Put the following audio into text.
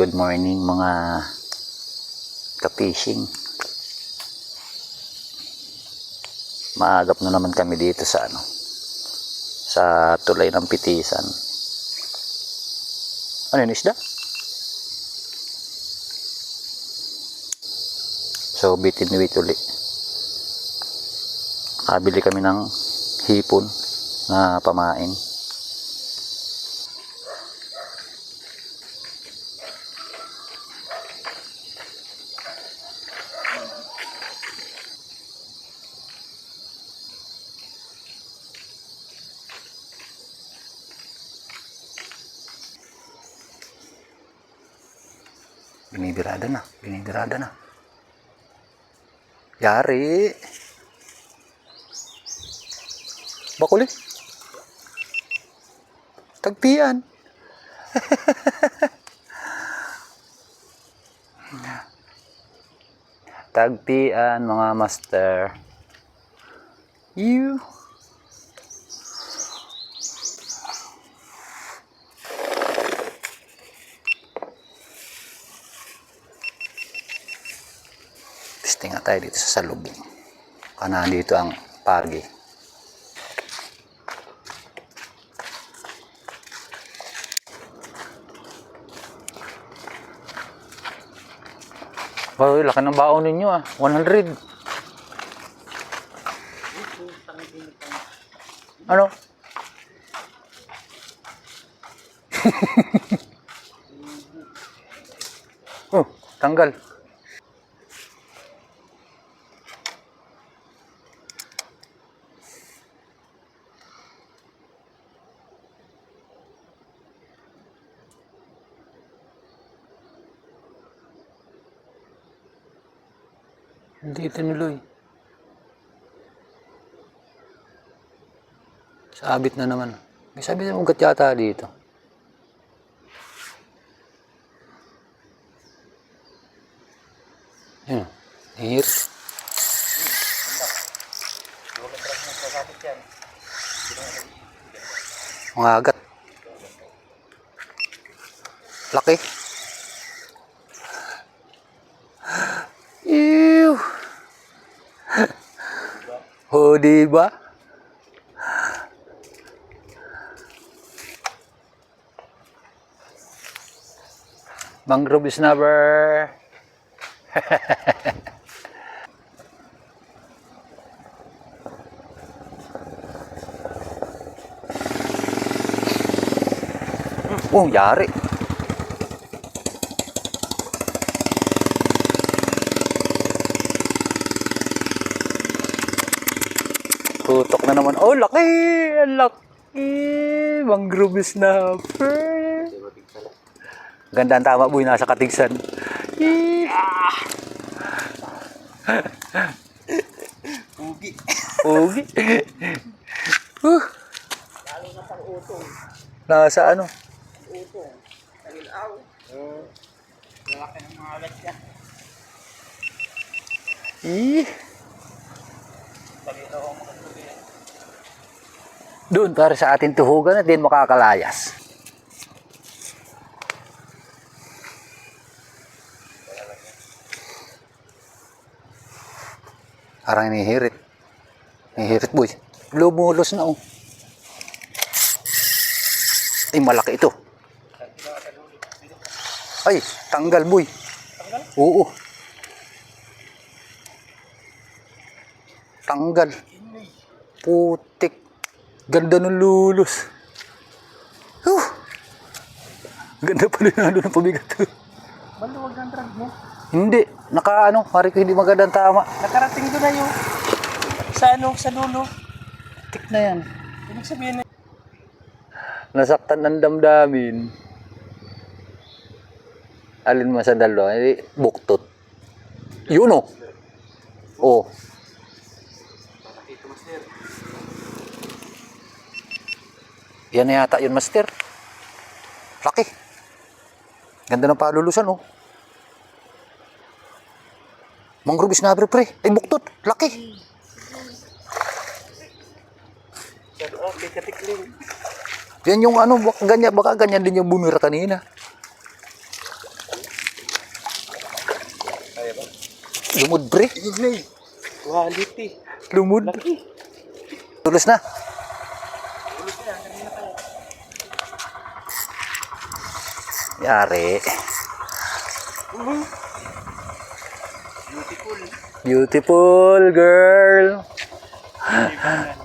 Good morning mga ka-fishing. Maagap na naman kami dito sa sa tulay ng Pitisan. Ano yun, isda? So bitin wait uli. Kabili kami ng hipon na pamain. Binibirada na. Yari. Bakuli. Tagpian. Tagpian mga master. You. Testing nga tayo dito sa salubong. Kana dito ang pagi. Wow, laki ng baon ninyo 100. Ano? Oh, tanggal. Hindi tinuloy. Sabit na naman. May sabit na ugat yata dito. Yun. Here. Mga agat. Laki. Ew. Oh, diba? Mangrove snapper. Oh, yari. Tutok na naman. Oh, laki! Ang laki! Mangrove snapper. Ganda ang tama, boy. Nasa katigsan. Ugi. Ugi. Lalo na pang utong. Nasa ano? Utong. Talilaw. Lalaki ng mga alat niya. Talilaw ang mga tuloy. Doon, para sa ating tuhugan at din makakalayas. Parang inihirit. Inihirit, boy. Lumulos na, oh. Ay, malaki ito. Ay, tanggal, boy. Tanggal? Oo. Tanggal. Putik. Ganda ng lulos. Ganda pala yung ng pabigat. Maluwag ang drag mo. Hindi. Pari ko hindi magandang tama. Nakarating doon na yung sa dulo. Tik na yan. Ibig sabihin na Nasaktan ng damdamin. Alin mo sa dalawa? Buktot. Yun, oh. Oh. Yan na yata yun, master. Laki. Ganda ng palulusan, oh. Mangrove snapper, pre. Ay, buktot. Laki. okay, katikling. Yan yung baka ganyan din yung bumira kanina. Kaya ba? Lumod, pre. Ignay. Quality. Lumod. Laki. Tulos na. Ulit na. Kanina tayo. Yari. Beautiful. Beautiful girl. Iba na.